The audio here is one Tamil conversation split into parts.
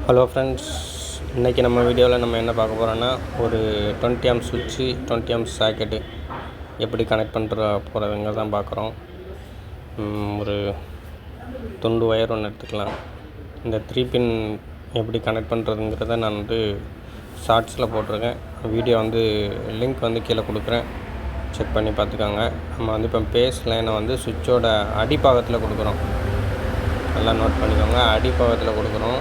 ஹலோ ஃப்ரெண்ட்ஸ், இன்றைக்கி நம்ம வீடியோவில் நம்ம என்ன பார்க்க போகிறோன்னா, ஒரு 20 ஆம்ப் சுவிட்சு 20 ஆம்ப் சாக்கெட்டு எப்படி கனெக்ட் போகிறதுங்க தான் பார்க்குறோம். ஒரு துண்டு ஒயர் ஒன்று எடுத்துக்கலாம். இந்த 3 பின் எப்படி கனெக்ட் பண்ணுறதுங்கிறத நான் ஷார்ட்ஸில் போட்டிருக்கேன். வீடியோ லிங்க் கீழே கொடுக்குறேன், செக் பண்ணி பார்த்துக்கோங்க. நம்ம இப்போ பேஸ் லைனை சுவிட்சோட அடிப்பாகத்தில் கொடுக்குறோம். நல்லா நோட் பண்ணிக்கோங்க, அடிப்பாகத்தில் கொடுக்குறோம்.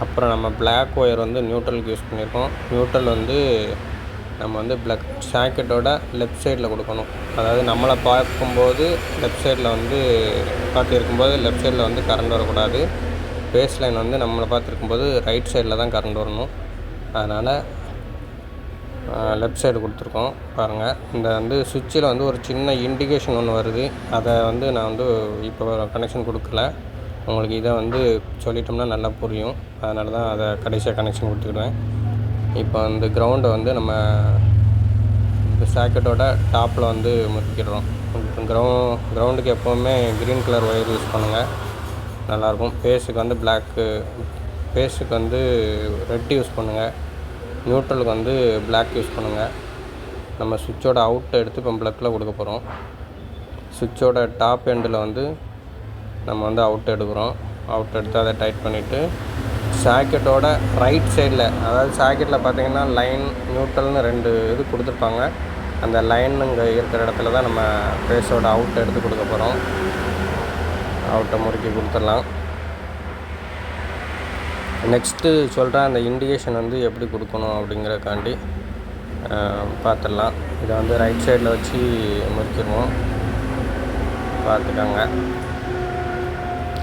அப்புறம் நம்ம பிளாக் ஒயர் நியூட்ரலுக்கு யூஸ் பண்ணியிருக்கோம். நியூட்ரல் நம்ம பிளாக் சாக்கெட்டோட லெஃப்ட் சைடில் கொடுக்கணும். அதாவது நம்மளை பார்க்கும்போது லெஃப்ட் சைடில் பார்த்துருக்கும்போது லெஃப்ட் சைடில் கரண்ட் வரக்கூடாது. பேஸ் லைன் நம்மளை பார்த்துருக்கும்போது ரைட் சைடில் தான் கரண்ட் வரணும். அதனால் லெஃப்ட் சைடு கொடுத்துருக்கோம். பாருங்கள், இந்த சுவிட்சில் ஒரு சின்ன இண்டிகேஷன் ஒன்று வருது. அதை நான் இப்போ கனெக்ஷன் கொடுக்கல. உங்களுக்கு இதை சொல்லிட்டோம்னா நல்லா புரியும். அதனால தான் அதை கடைசியாக கனெக்ஷன் கொடுத்துக்கிடுவேன். இப்போ கிரவுண்டை நம்ம இந்த சாக்கெட்டோட டாப்பில் முறுக்கிடுறோம். கிரவுண்டுக்கு எப்போவுமே க்ரீன் கலர் ஒயர் யூஸ் பண்ணுங்கள், நல்லாயிருக்கும். பேஸுக்கு பிளாக்கு, பேஸுக்கு ரெட் யூஸ் பண்ணுங்கள். நியூட்ரலுக்கு பிளாக் யூஸ் பண்ணுங்கள். நம்ம சுவிட்சோட அவுட்டை எடுத்து இப்போ ப்ளக்கில் கொடுக்க போகிறோம். சுவிட்சோட டாப் எண்டில் நம்ம அவுட் எடுக்கிறோம். அவுட் எடுத்து அதை டைட் பண்ணிவிட்டு சாக்கெட்டோட ரைட் சைடில், அதாவது சாக்கெட்டில் பார்த்திங்கன்னா லைன் நியூட்ரல்னு 2 இது கொடுத்துருப்பாங்க. அந்த லைனுங்க இருக்கிற இடத்துல தான் நம்ம பேஸோட அவுட்டை எடுத்து கொடுக்க போகிறோம். அவுட்டை முறுக்கி கொடுத்துடலாம். நெக்ஸ்ட்டு சொல்கிறேன், அந்த இண்டிகேஷன் எப்படி கொடுக்கணும் அப்படிங்கிறக்காண்டி பார்த்துடலாம். இதை ரைட் சைடில் வச்சு முறுக்கிடுவோம், பார்த்துக்கோங்க.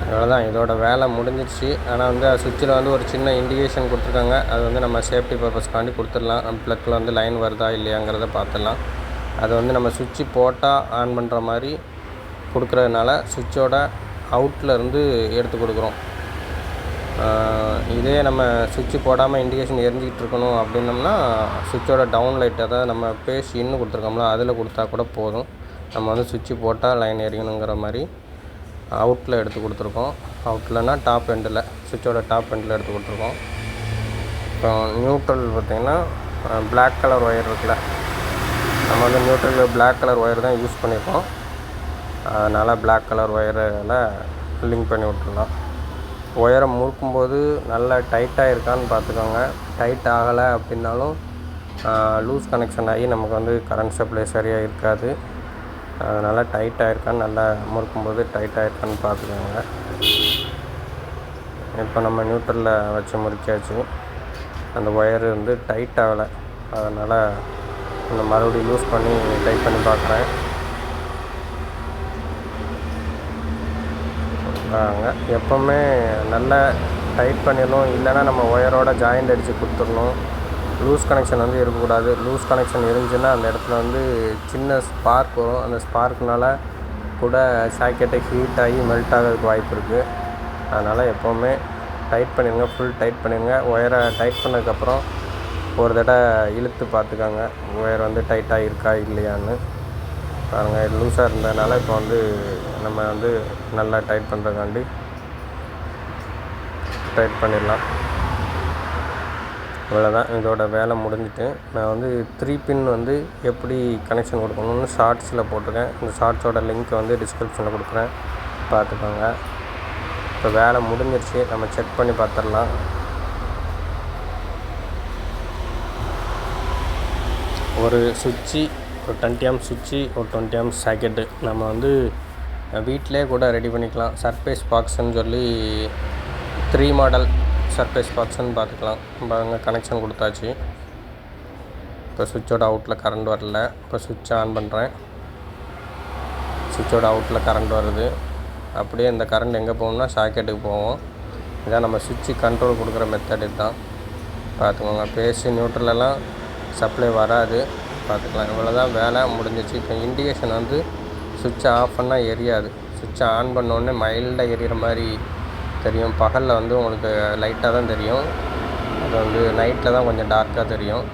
அவ்வளோதான், இதோட வேலை முடிஞ்சிடுச்சு. ஆனால் சுவிட்சில் ஒரு சின்ன இண்டிகேஷன் கொடுத்துருக்காங்க. அது நம்ம சேஃப்டி பர்பஸ்க்காண்டி கொடுத்துடலாம். நம்ம ப்ளக்கில் லைன் வருதா இல்லையாங்கிறத பார்த்துடலாம். அது நம்ம சுவிட்சு போட்டால் ஆன் பண்ணுற மாதிரி கொடுக்குறதுனால சுவிட்சோட அவுட்லேருந்து எடுத்து கொடுக்குறோம். இதே நம்ம சுவிட்சு போடாமல் இண்டிகேஷன் எரிஞ்சிக்கிட்டு இருக்கணும் அப்படின்னம்னா சுவிட்சோட டவுன் லைட், அதாவது நம்ம பேஸ் இன்னும் கொடுத்துருக்கோம்ல, அதில் கொடுத்தா கூட போதும். நம்ம சுவிட்சு போட்டால் லைன் எரியணுங்கிற மாதிரி அவுட்டில் எடுத்து கொடுத்துருக்கோம். அவுட்லனா டாப் எண்டில், சுவிட்சோட டாப் எண்டில் எடுத்து கொடுத்துருக்கோம். இப்போ நியூட்ரல் பார்த்திங்கன்னா பிளாக் கலர் ஒயர் இருக்குல்ல, நம்ம நியூட்ரல் பிளாக் கலர் ஒயர் தான் யூஸ் பண்ணியிருக்கோம். அதனால் பிளாக் கலர் ஒயரில் லிங்க் பண்ணி விட்டுடலாம். ஒயரை முறுக்கும்போது நல்லா டைட்டாக இருக்கான்னு பார்த்துக்கோங்க. டைட் ஆகலை அப்படின்னாலும் லூஸ் கனெக்ஷன் ஆகி நமக்கு கரண்ட் சப்ளை சரியாக இருக்காது. அதனால் டைட்டாக இருக்கான்னு நல்லா முறுக்கும்போது டைட்டாக இருக்கான்னு பார்த்துக்கோங்க. இப்போ நம்ம நியூட்ரலில் வச்சு முறுக்கியாச்சு. அந்த ஒயரு டைட் ஆகலை, அதனால் நான் மறுபடியும் லூஸ் பண்ணி டைட் பண்ணி பார்க்குறேன். எப்போவுமே நல்லா டைட் பண்ணிடணும், இல்லைன்னா நம்ம ஒயரோட ஜாயிண்ட் அடித்து கொடுத்துடணும். லூஸ் கனெக்ஷன் இருக்கக்கூடாது. லூஸ் கனெக்ஷன் இருந்துச்சுன்னா அந்த இடத்துல சின்ன ஸ்பார்க் வரும். அந்த ஸ்பார்க்னால் கூட சாக்கெட்டை ஹீட் ஆகி மெல்ட் ஆகிறதுக்கு வாய்ப்பு இருக்குது. அதனால் எப்போவுமே டைட் பண்ணிடுங்க, ஃபுல் டைட் பண்ணிடுங்க. ஒயரை டைட் பண்ணதுக்கப்புறம் ஒரு தடவை இழுத்து பார்த்துக்கோங்க, ஒயர் டைட்டாக இருக்கா இல்லையான்னு பாருங்கள். லூஸாக இருந்ததுனால இப்போ நம்ம நல்லா டைட் பண்ணுறதுக்காண்டி டைட் பண்ணிடலாம். இவ்வளோதான், இதோட வேலை முடிஞ்சிட்டு. நான் 3 பின் எப்படி கனெக்ஷன் கொடுக்கணும்னு ஷார்ட்ஸில் போட்டிருக்கேன். இந்த ஷார்ட்ஸோட லிங்க்கை டிஸ்கிரிப்ஷனில் கொடுக்குறேன், பார்த்துக்கோங்க. இப்போ வேலை முடிஞ்சிருச்சு, நம்ம செக் பண்ணி பார்த்துடலாம். ஒரு சுவிட்சு, ஒரு 20 ஆம்ப் சுவிட்சு, ஒரு 20 ஆம்ப் சாக்கெட்டு நம்ம வீட்டிலே கூட ரெடி பண்ணிக்கலாம். சர்ஃபேஸ் பாக்ஸ்ன்னு சொல்லி 3 மாடல் சர்ஃபேஸ் பாக்ஸ்ன்னு பார்த்துக்கலாம். பாருங்கள், கனெக்ஷன் கொடுத்தாச்சு. இப்போ சுவிட்சோட அவுட்டில் கரண்ட் வரல. இப்போ சுவிட்சை ஆன் பண்ணுறேன். சுவிட்சோட அவுட்டில் கரண்ட் வருது. அப்படியே இந்த கரண்ட் எங்கே போகணும்னா சாக்கெட்டுக்கு போவோம். இதான் நம்ம சுவிட்சு கண்ட்ரோல் கொடுக்குற மெத்தட் தான், பார்த்துக்கோங்க. பேஸு நியூட்ரலெல்லாம் சப்ளை வராது, பார்த்துக்கலாம். இவ்வளோதான், வேலை முடிஞ்சிச்சு. இப்போ இண்டிகேஷன் சுவிட்சை ஆஃப் பண்ணால் எரியாது. சுவிட்சை ஆன் பண்ணோடனே மைல்டாக எரியிற மாதிரி தெரியும். பகலில் உங்களுக்கு லைட்டாக தான் தெரியும். அது நைட்டில் தான் கொஞ்சம் டார்க்காக தெரியும்.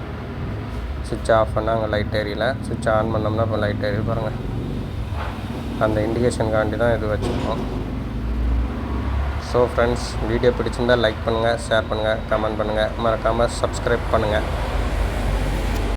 சுவிட்சை ஆஃப் பண்ணால் அங்கே லைட் எரியல. சுவிட்சை ஆன் பண்ணோம்னா இப்போ லைட் எரிய பாருங்கள். அந்த இண்டிகேஷனுக்காண்டி தான் இது வச்சுருக்கோம். ஸோ ஃப்ரெண்ட்ஸ், வீடியோ பிடிச்சிருந்தால் லைக் பண்ணுங்கள், ஷேர் பண்ணுங்கள், கமெண்ட் பண்ணுங்கள், மறக்காமல் சப்ஸ்கிரைப் பண்ணுங்கள்.